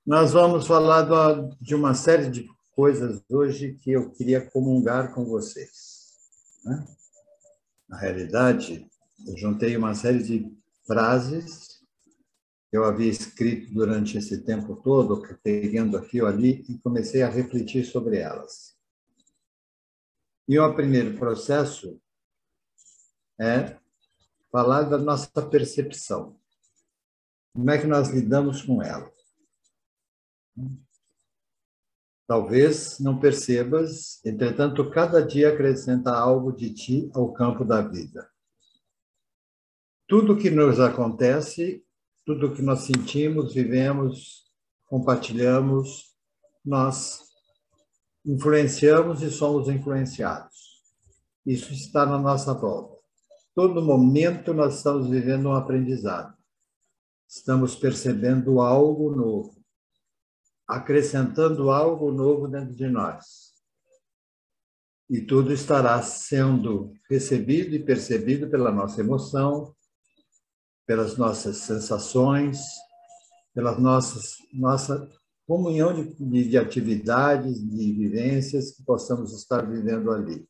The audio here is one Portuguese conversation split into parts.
Nós vamos falar de uma série de coisas hoje que eu queria comungar com vocês, né? Na realidade, eu juntei uma série de frases que eu havia escrito durante esse tempo todo, pegando aqui ou ali, e comecei a refletir sobre elas. E o primeiro processo é falar da nossa percepção. Como é que nós lidamos com ela? Talvez não percebas, entretanto, cada dia acrescenta algo de ti ao campo da vida. Tudo que nos acontece, tudo que nós sentimos, vivemos, compartilhamos, nós influenciamos e somos influenciados. Isso está na nossa volta. Todo momento nós estamos vivendo um aprendizado. Estamos percebendo algo novo, acrescentando algo novo dentro de nós. E tudo estará sendo recebido e percebido pela nossa emoção, pelas nossas sensações, pela nossa comunhão de atividades, de vivências que possamos estar vivendo ali.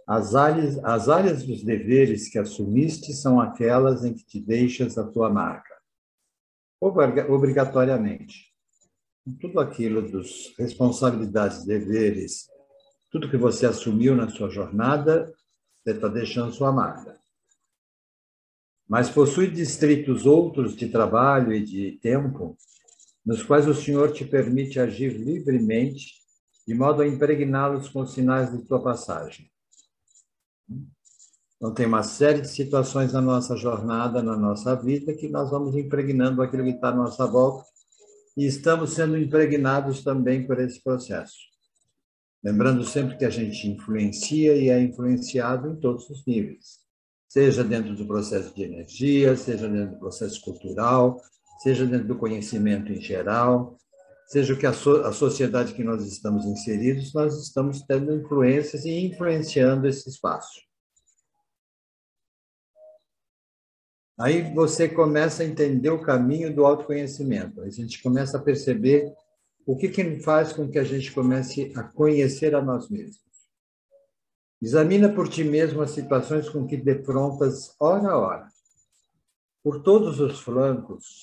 As áreas dos deveres que assumiste são aquelas em que te deixas a tua marca, obrigatoriamente. Tudo aquilo dos responsabilidades, deveres, tudo que você assumiu na sua jornada, você está deixando sua marca. Mas possui distritos outros de trabalho e de tempo, nos quais o Senhor te permite agir livremente, de modo a impregná-los com os sinais de tua passagem. Então, tem uma série de situações na nossa jornada, na nossa vida, que nós vamos impregnando aquilo que está à nossa volta, e estamos sendo impregnados também por esse processo. Lembrando sempre que a gente influencia e é influenciado em todos os níveis, seja dentro do processo de energia, seja dentro do processo cultural, seja dentro do conhecimento em geral, seja o que a sociedade que nós estamos inseridos, nós estamos tendo influências e influenciando esse espaço. Aí você começa a entender o caminho do autoconhecimento. A gente começa a perceber o que faz com que a gente comece a conhecer a nós mesmos. Examina por ti mesmo as situações com que defrontas hora a hora. Por todos os flancos,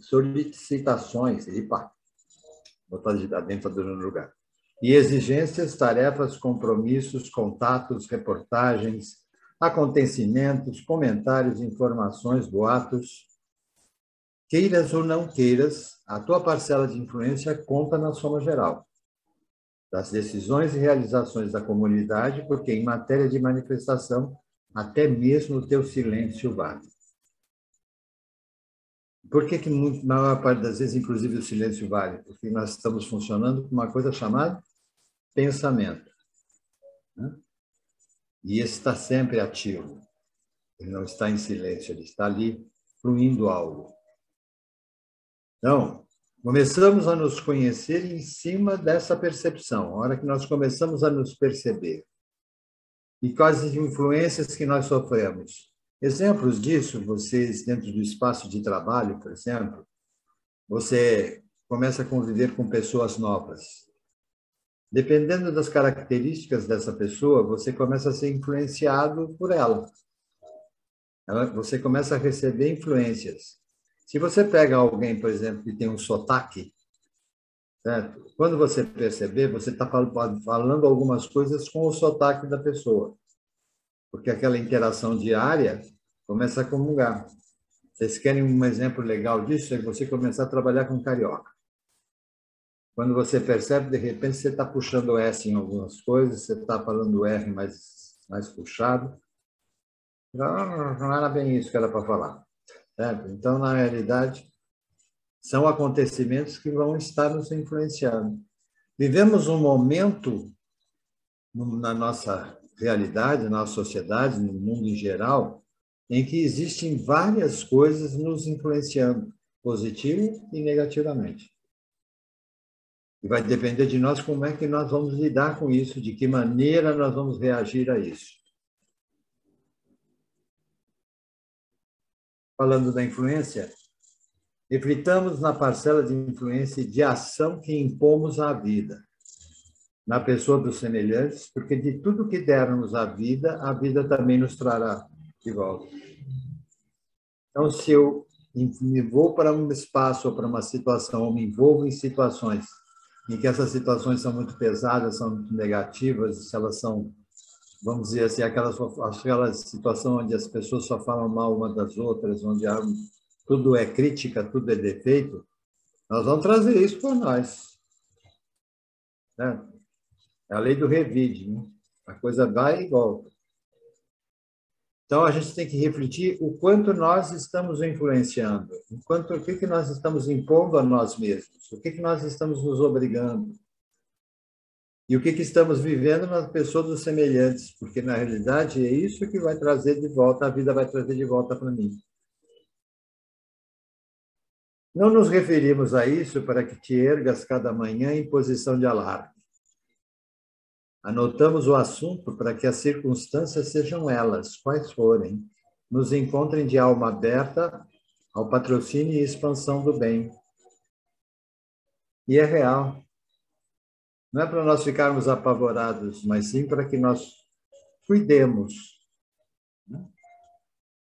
solicitações, botar de dentro do lugar, e exigências, tarefas, compromissos, contatos, reportagens, acontecimentos, comentários, informações, boatos. Queiras ou não queiras, a tua parcela de influência conta na soma geral das decisões e realizações da comunidade, porque em matéria de manifestação, até mesmo o teu silêncio vale. Por que na maior parte das vezes, inclusive, o silêncio vale? Porque nós estamos funcionando com uma coisa chamada pensamento, né? E esse está sempre ativo. Ele não está em silêncio, ele está ali fluindo algo. Então, começamos a nos conhecer em cima dessa percepção, a hora que nós começamos a nos perceber. E quais as influências que nós sofremos. Exemplos disso, vocês, dentro do espaço de trabalho, por exemplo, você começa a conviver com pessoas novas. Dependendo das características dessa pessoa, você começa a ser influenciado por ela. Você começa a receber influências. Se você pega alguém, por exemplo, que tem um sotaque, certo? Quando você perceber, você está falando algumas coisas com o sotaque da pessoa, porque aquela interação diária começa a comungar. Vocês querem um exemplo legal disso? É você começar a trabalhar com carioca. Quando você percebe, de repente, você está puxando o S em algumas coisas, você está falando o R mais puxado. Não era bem isso que era para falar. Certo? Então, na realidade, são acontecimentos que vão estar nos influenciando. Vivemos um momento na nossa realidade, na nossa sociedade, no mundo em geral, em que existem várias coisas nos influenciando, positivo e negativamente. E vai depender de nós como é que nós vamos lidar com isso, de que maneira nós vamos reagir a isso. Falando da influência, reflitamos na parcela de influência e de ação que impomos à vida, na pessoa dos semelhantes, porque de tudo que dermos à vida, a vida também nos trará de volta. Então, se eu me vou para um espaço ou para uma situação, ou me envolvo em situações em que essas situações são muito pesadas, são muito negativas, se elas são, vamos dizer assim, aquela situação onde as pessoas só falam mal uma das outras, onde tudo é crítica, tudo é defeito, nós vamos trazer isso por nós. Né? É a lei do revide, né? A coisa vai e volta. Então, a gente tem que refletir o quanto nós estamos influenciando, o que nós estamos impondo a nós mesmos, o que nós estamos nos obrigando, e o que estamos vivendo nas pessoas dos semelhantes, porque, na realidade, é isso que vai trazer de volta, a vida vai trazer de volta para mim. Não nos referimos a isso para que te ergas cada manhã em posição de alarme. Anotamos o assunto para que as circunstâncias sejam elas, quais forem, nos encontrem de alma aberta ao patrocínio e expansão do bem. E é real. Não é para nós ficarmos apavorados, mas sim para que nós cuidemos, né?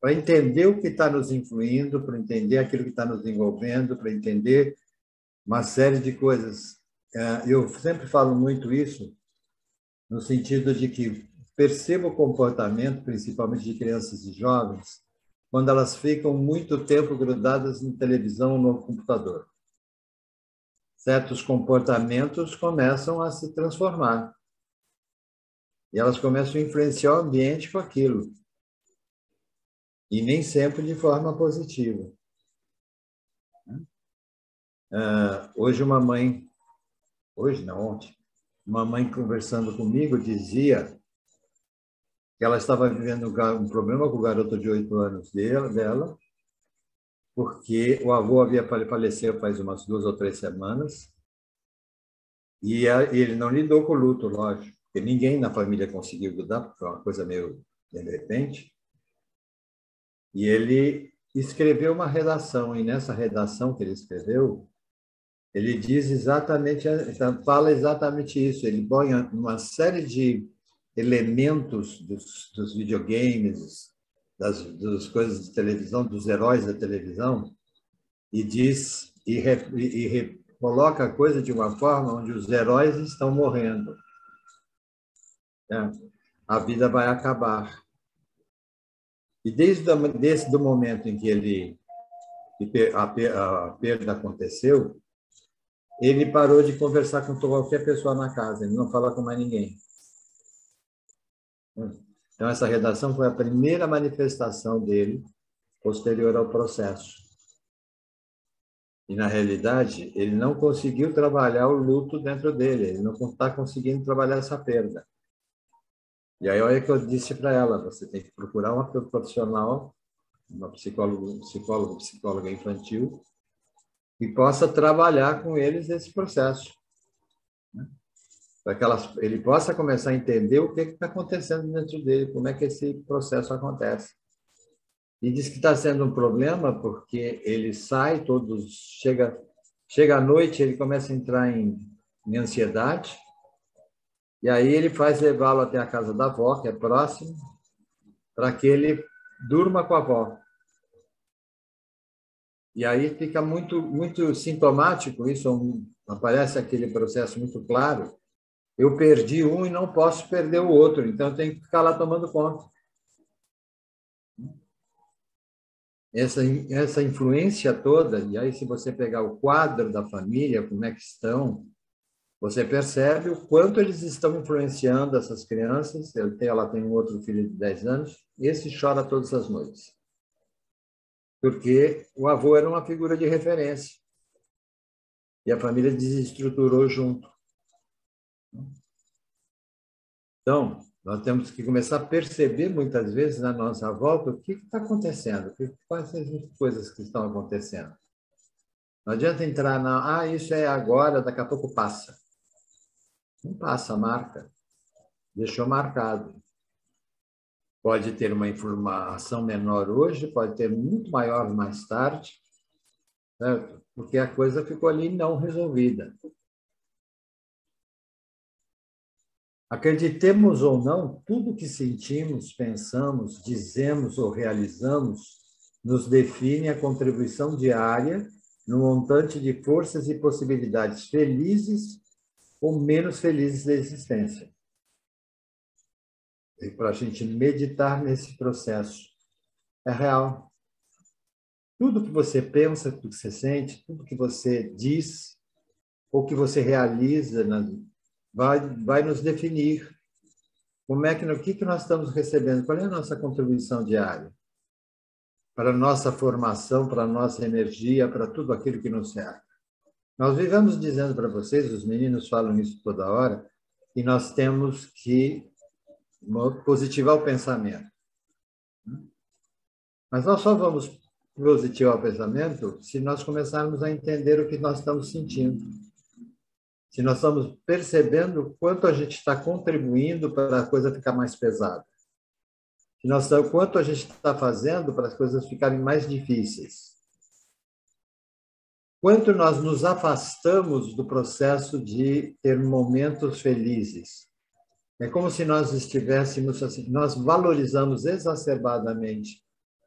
Para entender o que está nos influindo, para entender aquilo que está nos envolvendo, para entender uma série de coisas. Eu sempre falo muito isso, no sentido de que percebo o comportamento, principalmente de crianças e jovens, quando elas ficam muito tempo grudadas na televisão ou no computador. Certos comportamentos começam a se transformar. E elas começam a influenciar o ambiente com aquilo. E nem sempre de forma positiva. Hoje ontem, uma mãe conversando comigo dizia que ela estava vivendo um problema com o garoto de 8 anos dela, porque o avô havia falecido faz umas 2 ou 3 semanas, e ele não lidou com o luto, lógico, porque ninguém na família conseguiu lidar, porque foi uma coisa meio de repente. E ele escreveu uma redação, e nessa redação que ele escreveu, ele diz exatamente, fala exatamente isso. Ele põe uma série de elementos dos videogames, das coisas de televisão, dos heróis da televisão, e diz coloca a coisa de uma forma onde os heróis estão morrendo. Né? A vida vai acabar. E desde o momento em que a perda aconteceu, ele parou de conversar com qualquer pessoa na casa, ele não fala com mais ninguém. Então, essa redação foi a primeira manifestação dele, posterior ao processo. E, na realidade, ele não conseguiu trabalhar o luto dentro dele, ele não está conseguindo trabalhar essa perda. E aí, olha que eu disse para ela, você tem que procurar uma profissional, uma psicóloga infantil, que possa trabalhar com eles esse processo, né? Para que ele possa começar a entender o que está acontecendo dentro dele, como é que esse processo acontece. E diz que está sendo um problema porque ele sai chega à noite, ele começa a entrar em ansiedade, e aí ele faz levá-lo até a casa da avó, que é próximo, para que ele durma com a avó. E aí fica muito, muito sintomático isso, aparece aquele processo muito claro. Eu perdi um e não posso perder o outro, então eu tenho que ficar lá tomando conta. Essa influência toda, e aí se você pegar o quadro da família, como é que estão, você percebe o quanto eles estão influenciando essas crianças. Ela tem um outro filho de 10 anos, esse chora todas as noites. Porque o avô era uma figura de referência. E a família desestruturou junto. Então, nós temos que começar a perceber muitas vezes na nossa volta o que está acontecendo, quais são as coisas que estão acontecendo. Não adianta entrar isso é agora, daqui a pouco passa. Não passa, marca. Deixou marcado. Pode ter uma informação menor hoje, pode ter muito maior mais tarde, certo? Porque a coisa ficou ali não resolvida. Acreditemos ou não, tudo que sentimos, pensamos, dizemos ou realizamos nos define a contribuição diária no montante de forças e possibilidades felizes ou menos felizes da existência. E para a gente meditar nesse processo. É real. Tudo que você pensa, tudo que você sente, tudo que você diz ou que você realiza vai nos definir. Como é que, o que nós estamos recebendo? Qual é a nossa contribuição diária? Para a nossa formação, para a nossa energia, para tudo aquilo que nos cerca. Nós vivemos dizendo para vocês, os meninos falam isso toda hora, que nós temos que positivar o pensamento. Mas nós só vamos positivar o pensamento se nós começarmos a entender o que nós estamos sentindo. Se nós estamos percebendo o quanto a gente está contribuindo para a coisa ficar mais pesada. Se nós, o quanto a gente está fazendo para as coisas ficarem mais difíceis. Quanto nós nos afastamos do processo de ter momentos felizes. É como se nós estivéssemos assim, nós valorizamos exacerbadamente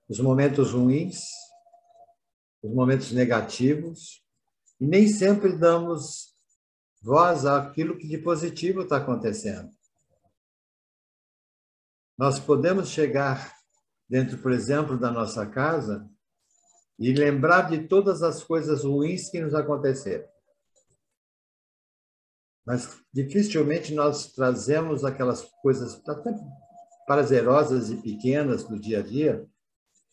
os momentos ruins, os momentos negativos, e nem sempre damos voz àquilo que de positivo está acontecendo. Nós podemos chegar dentro, por exemplo, da nossa casa e lembrar de todas as coisas ruins que nos aconteceram. Mas dificilmente nós trazemos aquelas coisas até prazerosas e pequenas do dia a dia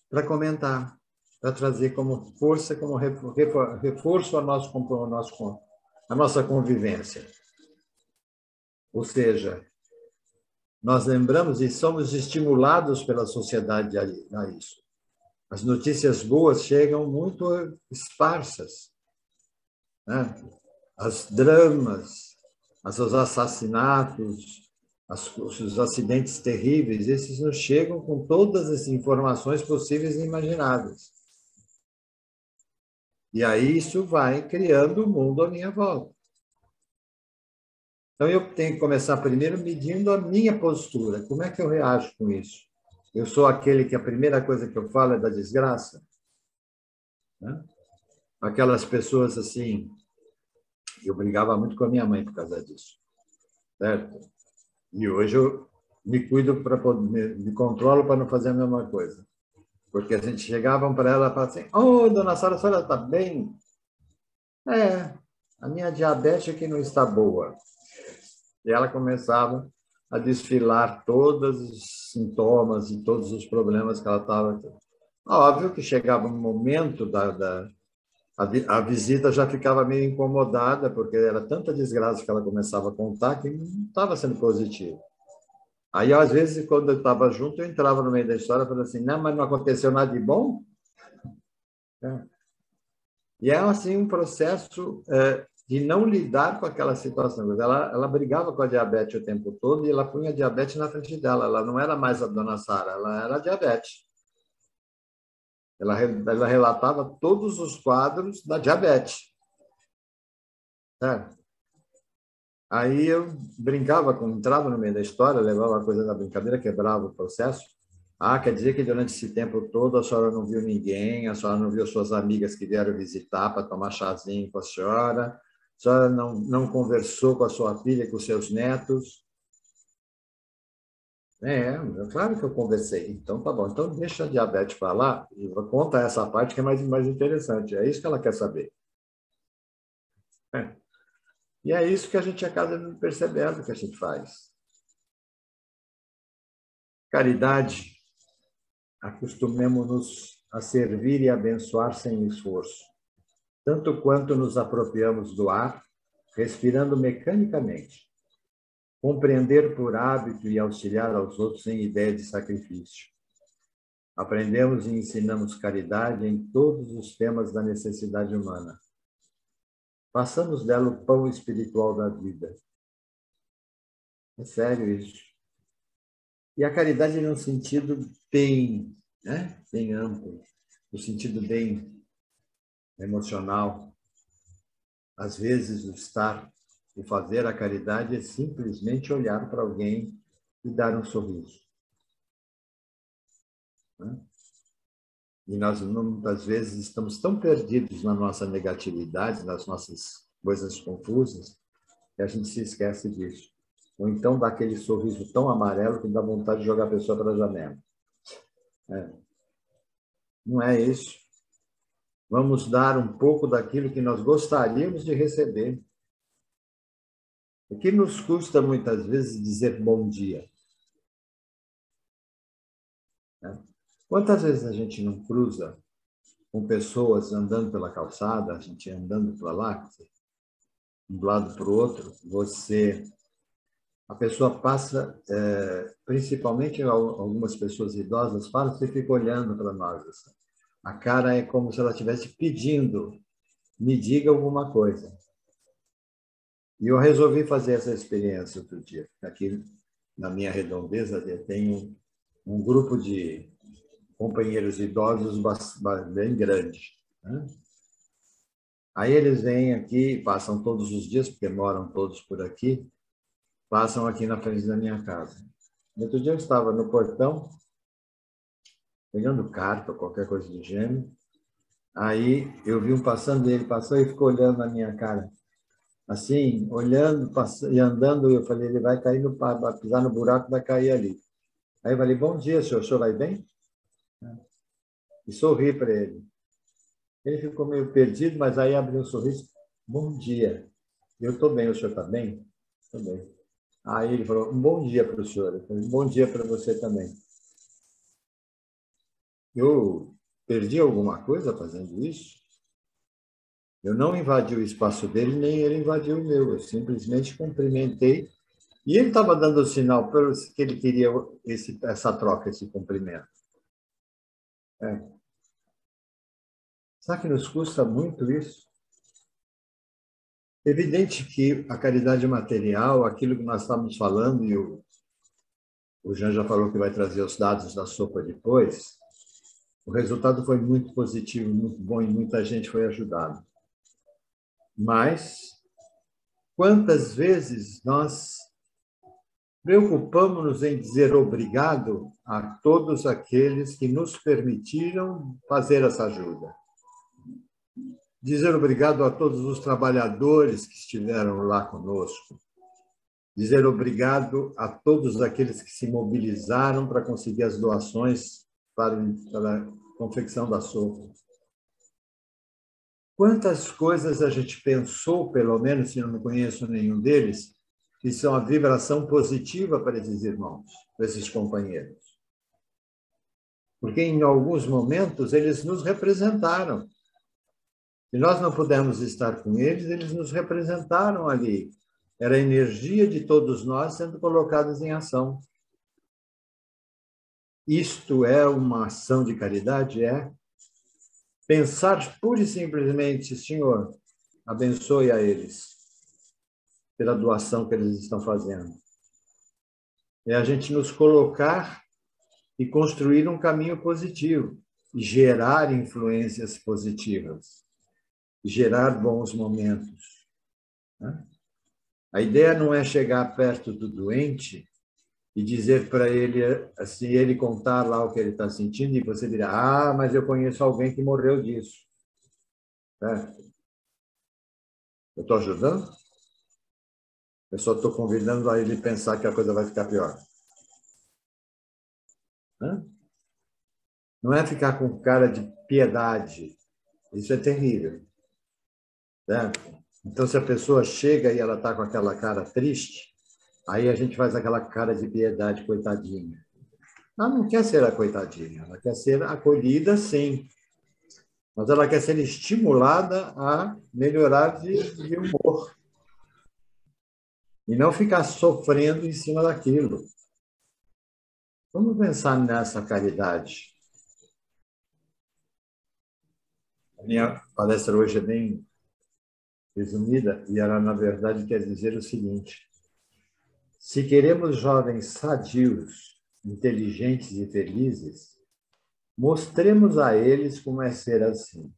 para comentar, para trazer como força, como reforço a nossa convivência. Ou seja, nós lembramos e somos estimulados pela sociedade a isso. As notícias boas chegam muito esparsas, né? As dramas, os assassinatos, os acidentes terríveis, esses nos chegam com todas as informações possíveis e imagináveis. E aí isso vai criando o mundo à minha volta. Então, eu tenho que começar primeiro medindo a minha postura. Como é que eu reajo com isso? Eu sou aquele que a primeira coisa que eu falo é da desgraça? Né? Aquelas pessoas assim... Eu brigava muito com a minha mãe por causa disso. Certo? E hoje eu me cuido, me controlo para não fazer a mesma coisa. Porque a gente chegava para ela e falava assim: "Ô, dona Sara, a senhora está bem?" "É, a minha diabetes é que não está boa." E ela começava a desfilar todos os sintomas e todos os problemas que ela estava tendo. Óbvio que chegava um momento a visita já ficava meio incomodada, porque era tanta desgraça que ela começava a contar que não estava sendo positivo. Aí, às vezes, quando eu estava junto, eu entrava no meio da história e falava assim: "Não, mas não aconteceu nada de bom?" É. E é assim um processo de não lidar com aquela situação. Ela brigava com a diabetes o tempo todo e ela punha a diabetes na frente dela. Ela não era mais a dona Sara, ela era a diabetes. Ela relatava todos os quadros da diabetes. É. Aí eu brincava, entrava no meio da história, levava a coisa da brincadeira, quebrava o processo. Ah, quer dizer que durante esse tempo todo a senhora não viu ninguém, a senhora não viu suas amigas que vieram visitar para tomar chazinho com a senhora não conversou com a sua filha e com os seus netos. É claro que eu conversei. Então, tá bom. Então, deixa a diabetes para lá e conta essa parte que é mais interessante. É isso que ela quer saber. É. E é isso que a gente acaba percebendo que a gente faz. Caridade, acostumemo-nos a servir e abençoar sem esforço, tanto quanto nos apropriamos do ar, respirando mecanicamente. Compreender por hábito e auxiliar aos outros sem ideia de sacrifício. Aprendemos e ensinamos caridade em todos os temas da necessidade humana. Façamos dela o pão espiritual da vida. É sério isso. E a caridade num sentido bem, né? Bem amplo, no sentido bem emocional. Às vezes, o fazer a caridade é simplesmente olhar para alguém e dar um sorriso. Né? E nós, muitas vezes, estamos tão perdidos na nossa negatividade, nas nossas coisas confusas, que a gente se esquece disso. Ou então dá aquele sorriso tão amarelo que dá vontade de jogar a pessoa para a janela. Não é isso. Vamos dar um pouco daquilo que nós gostaríamos de receber. O que nos custa, muitas vezes, dizer bom dia? Quantas vezes a gente não cruza com pessoas andando pela calçada, a gente andando para lá, de um lado para o outro, a pessoa passa, principalmente algumas pessoas idosas, passam e fica olhando para nós. A cara é como se ela estivesse pedindo, me diga alguma coisa. E eu resolvi fazer essa experiência outro dia. Aqui na minha redondeza, eu tenho um grupo de companheiros idosos bem grande. Né? Aí eles vêm aqui, passam todos os dias, porque moram todos por aqui, passam aqui na frente da minha casa. Outro dia eu estava no portão, pegando carta, qualquer coisa do gênero. Aí eu vi um passando, ele passou e ficou olhando na minha cara. Assim, olhando e andando, eu falei, ele vai cair vai pisar no buraco, vai cair ali. Aí eu falei, bom dia, senhor, o senhor vai bem? E sorri para ele. Ele ficou meio perdido, mas aí abriu um sorriso. Bom dia. Eu estou bem, o senhor está bem? Estou bem. Aí ele falou, um bom dia para o senhor. Eu falei, um bom dia para você também. Eu perdi alguma coisa fazendo isso? Eu não invadi o espaço dele, nem ele invadiu o meu. Eu simplesmente cumprimentei. E ele estava dando o sinal que ele queria essa troca, esse cumprimento. Será que nos custa muito isso? Evidente que a caridade material, aquilo que nós estamos falando, e o Jean já falou que vai trazer os dados da sopa depois, o resultado foi muito positivo, muito bom e muita gente foi ajudada. Mas, quantas vezes nós preocupamos-nos em dizer obrigado a todos aqueles que nos permitiram fazer essa ajuda? Dizer obrigado a todos os trabalhadores que estiveram lá conosco. Dizer obrigado a todos aqueles que se mobilizaram para conseguir as doações para a confecção da sopa. Quantas coisas a gente pensou, pelo menos, se eu não conheço nenhum deles, que são a vibração positiva para esses irmãos, para esses companheiros. Porque, em alguns momentos, eles nos representaram. Se nós não pudemos estar com eles, eles nos representaram ali. Era a energia de todos nós sendo colocadas em ação. Isto é uma ação de caridade? É. Pensar pura e simplesmente, Senhor, abençoe a eles pela doação que eles estão fazendo. É a gente nos colocar e construir um caminho positivo, e gerar influências positivas, gerar bons momentos. Né? A ideia não é chegar perto do doente e dizer para ele, assim, ele contar lá o que ele está sentindo, e você dirá, mas eu conheço alguém que morreu disso. Eu estou ajudando? Eu só estou convidando a ele pensar que a coisa vai ficar pior. Não é ficar com cara de piedade. Isso é terrível. Então, se a pessoa chega e ela está com aquela cara triste, aí a gente faz aquela cara de piedade, coitadinha. Ela não quer ser a coitadinha, ela quer ser acolhida, sim. Mas ela quer ser estimulada a melhorar de humor. E não ficar sofrendo em cima daquilo. Vamos pensar nessa caridade. A minha palestra hoje é bem resumida e ela, na verdade, quer dizer o seguinte: se queremos jovens sadios, inteligentes e felizes, mostremos a eles como é ser assim.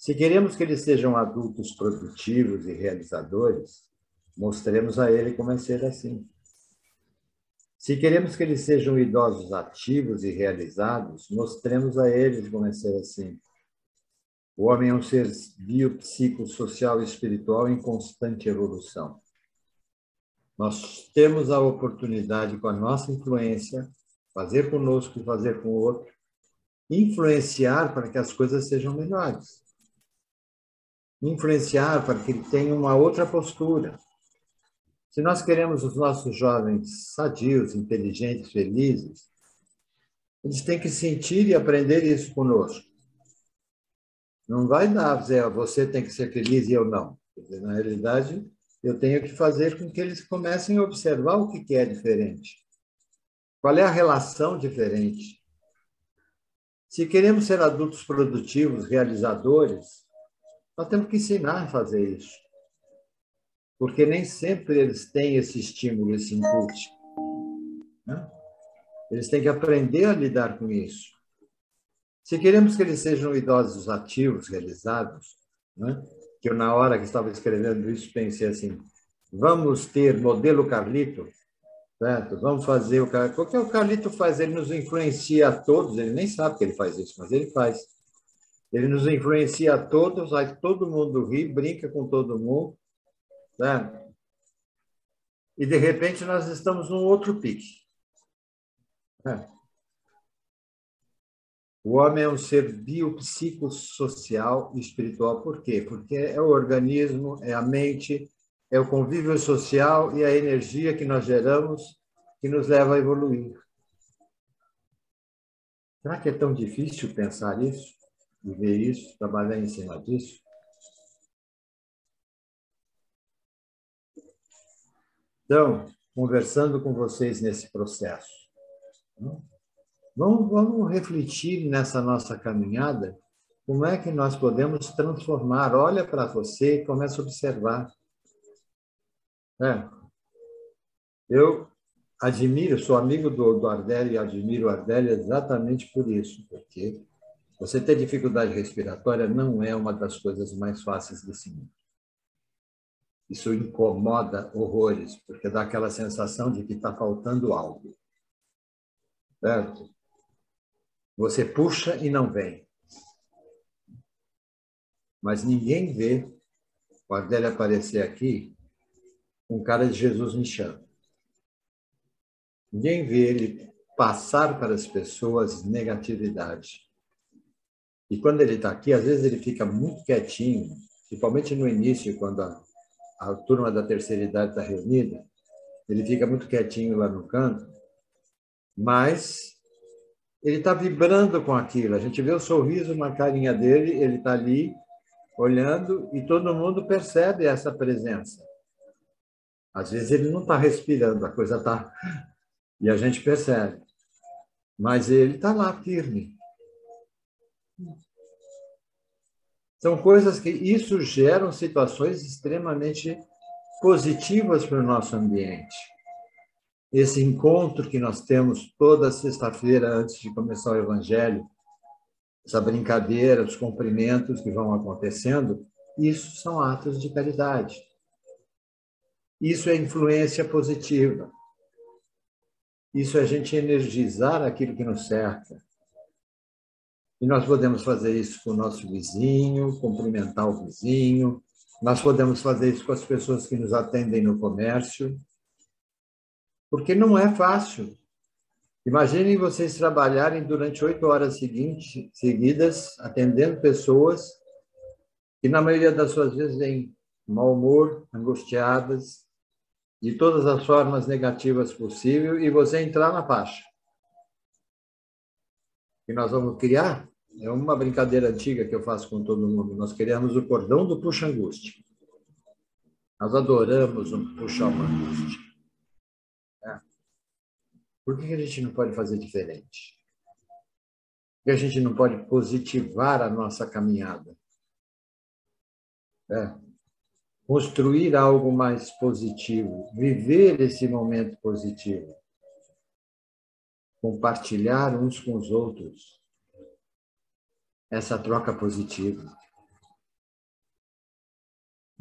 Se queremos que eles sejam adultos produtivos e realizadores, mostremos a ele como é ser assim. Se queremos que eles sejam idosos ativos e realizados, mostremos a eles como é ser assim. O homem é um ser biopsicossocial e espiritual em constante evolução. Nós temos a oportunidade, com a nossa influência, fazer conosco e fazer com o outro, influenciar para que as coisas sejam melhores. Influenciar para que ele tenha uma outra postura. Se nós queremos os nossos jovens sadios, inteligentes, felizes, eles têm que sentir e aprender isso conosco. Não vai dar dizer, você tem que ser feliz e eu não. Na realidade, eu tenho que fazer com que eles comecem a observar o que é diferente. Qual é a relação diferente? Se queremos ser adultos produtivos, realizadores, nós temos que ensinar a fazer isso. Porque nem sempre eles têm esse estímulo, esse input. Né? Eles têm que aprender a lidar com isso. Se queremos que eles sejam idosos ativos, realizados, né? Que eu, na hora que estava escrevendo isso, pensei assim, vamos ter modelo Carlito, certo? Vamos fazer o Carlito. O que o Carlito faz? Ele nos influencia a todos, ele nem sabe que ele faz isso, mas ele faz. Ele nos influencia a todos, aí todo mundo ri, brinca com todo mundo, certo? E, de repente, nós estamos num outro pique. Certo? O homem é um ser biopsicossocial e espiritual. Por quê? Porque é o organismo, é a mente, é o convívio social e a energia que nós geramos que nos leva a evoluir. Será que é tão difícil pensar isso, viver isso, trabalhar em cima disso? Então, conversando com vocês nesse processo, vamos refletir nessa nossa caminhada. Como é que nós podemos transformar? Olha para você e começa a observar. Eu admiro, sou amigo do Ardélio e admiro o Ardélio exatamente por isso, porque você ter dificuldade respiratória não é uma das coisas mais fáceis desse mundo. Isso incomoda horrores, porque dá aquela sensação de que está faltando algo. Certo? Você puxa e não vem. Mas ninguém vê o Ardélio aparecer aqui com cara de Jesus me chama. Ninguém vê ele passar para as pessoas negatividade. E quando ele está aqui, às vezes ele fica muito quietinho, principalmente no início, quando a turma da terceira idade está reunida, ele fica muito quietinho lá no canto, mas ele está vibrando com aquilo. A gente vê o sorriso na carinha dele, ele está ali olhando e todo mundo percebe essa presença. Às vezes ele não está respirando, a coisa está... E a gente percebe. Mas ele está lá firme. São coisas que isso geram situações extremamente positivas para o nosso ambiente. Esse encontro que nós temos toda sexta-feira antes de começar o Evangelho, essa brincadeira, os cumprimentos que vão acontecendo, isso são atos de caridade. Isso é influência positiva. Isso é a gente energizar aquilo que nos cerca. E nós podemos fazer isso com o nosso vizinho, cumprimentar o vizinho, nós podemos fazer isso com as pessoas que nos atendem no comércio, porque não é fácil. Imaginem vocês trabalharem durante 8 horas seguidas, atendendo pessoas que, na maioria das suas vezes, têm mau humor, angustiadas, de todas as formas negativas possíveis, e você entrar na faixa. Que nós vamos criar é uma brincadeira antiga que eu faço com todo mundo. Nós criamos o cordão do puxa-angústia. Nós adoramos puxar uma angústia. Por que a gente não pode fazer diferente? Por que a gente não pode positivar a nossa caminhada? Construir algo mais positivo, viver esse momento positivo, compartilhar uns com os outros essa troca positiva.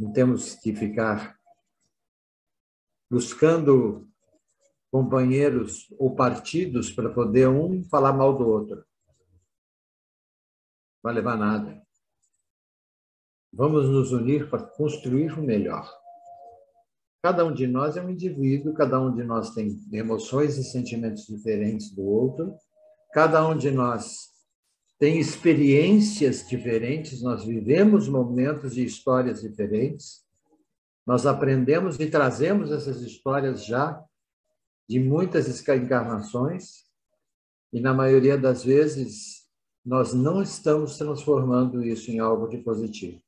Não temos que ficar buscando companheiros ou partidos para poder um falar mal do outro. Não vai levar a nada. Vamos nos unir para construir o melhor. Cada um de nós é um indivíduo, cada um de nós tem emoções e sentimentos diferentes do outro, cada um de nós tem experiências diferentes, nós vivemos momentos e histórias diferentes, nós aprendemos e trazemos essas histórias já de muitas encarnações, e na maioria das vezes nós não estamos transformando isso em algo de positivo.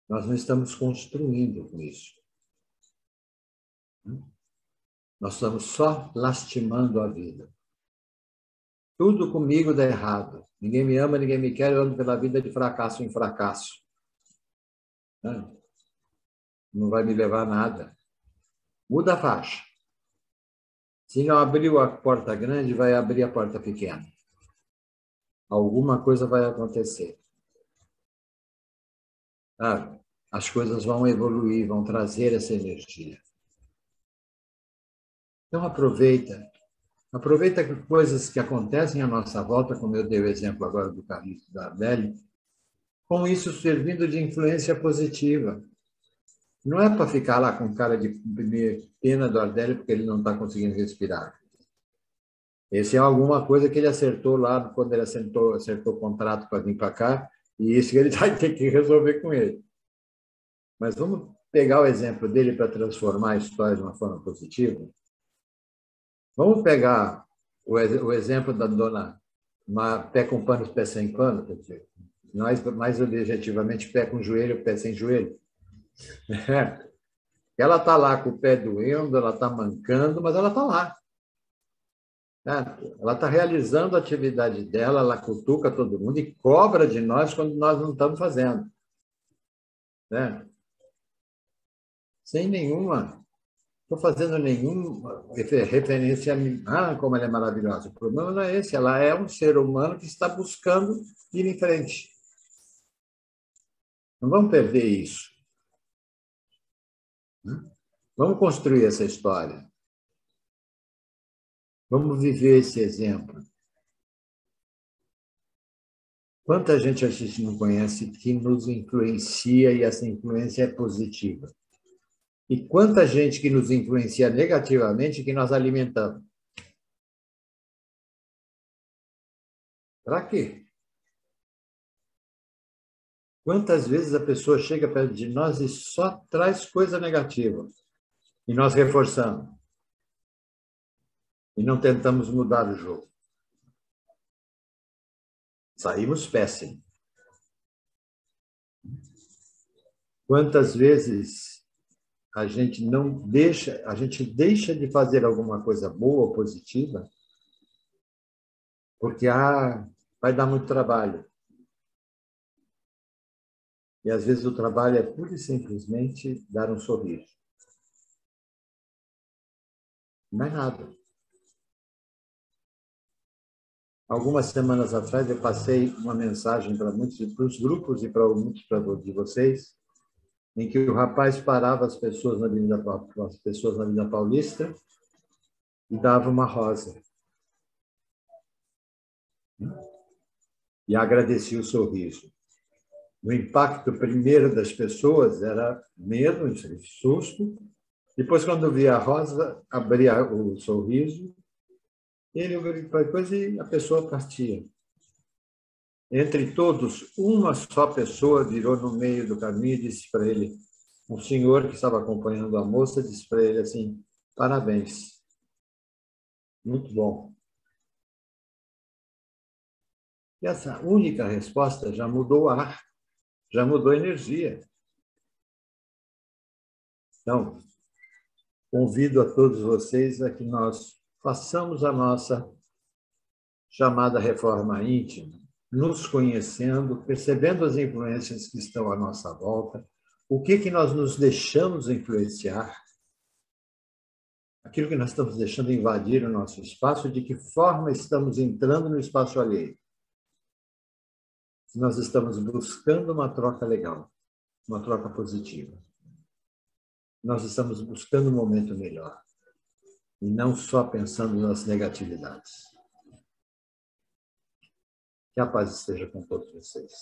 Nós não estamos construindo com isso. Nós estamos só lastimando a vida. Tudo comigo dá errado. Ninguém me ama, ninguém me quer, eu ando pela vida de fracasso em fracasso. Não vai me levar a nada. Muda a faixa. Se não abriu a porta grande, vai abrir a porta pequena. Alguma coisa vai acontecer. As coisas vão evoluir, vão trazer essa energia. Então aproveita coisas que acontecem à nossa volta, como eu dei o exemplo agora do Carlito da Adele, com isso servindo de influência positiva. Não é para ficar lá com cara de pena do Ardélio porque ele não está conseguindo respirar. Esse é alguma coisa que ele acertou lá quando ele acertou o contrato para vir para cá, e isso que ele vai ter que resolver com ele. Mas vamos pegar o exemplo dele para transformar a história de uma forma positiva? Vamos pegar o exemplo da dona pé com pano, pé sem pano, quer dizer, mais objetivamente, pé com joelho, pé sem joelho. Ela está lá com o pé doendo, ela está mancando, mas ela está lá. Ela está realizando a atividade dela, ela cutuca todo mundo e cobra de nós quando nós não estamos fazendo. Sem nenhuma, estou fazendo nenhuma referência a como ela é maravilhosa. O problema não é esse, ela é um ser humano que está buscando ir em frente. Não vamos perder isso. Vamos construir essa história. Vamos viver esse exemplo. Quanta gente a gente não conhece que nos influencia e essa influência é positiva? E quanta gente que nos influencia negativamente que nós alimentamos? Para quê? Quantas vezes a pessoa chega perto de nós e só traz coisa negativa? E nós reforçamos. E não tentamos mudar o jogo. Saímos péssimos. Quantas vezes a gente deixa de fazer alguma coisa boa ou positiva porque vai dar muito trabalho. E às vezes o trabalho é pura e simplesmente dar um sorriso. Não é nada. Algumas semanas atrás eu passei uma mensagem para os grupos e para muitos de vocês, em que o rapaz parava as pessoas na Avenida Paulista e dava uma rosa. E agradecia o sorriso. O impacto primeiro das pessoas era medo, susto. Depois, quando via a rosa, abria o sorriso, e a pessoa partia. Entre todos, uma só pessoa virou no meio do caminho e disse para ele, um senhor que estava acompanhando a moça, disse para ele assim, parabéns, muito bom. E essa única resposta já mudou o ar, já mudou a energia. Então, convido a todos vocês a que nós façamos a nossa chamada reforma íntima, nos conhecendo, percebendo as influências que estão à nossa volta, o que nós nos deixamos influenciar, aquilo que nós estamos deixando invadir o nosso espaço, de que forma estamos entrando no espaço alheio. Se nós estamos buscando uma troca legal, uma troca positiva. Nós estamos buscando um momento melhor e não só pensando nas negatividades. Que a paz esteja com todos vocês.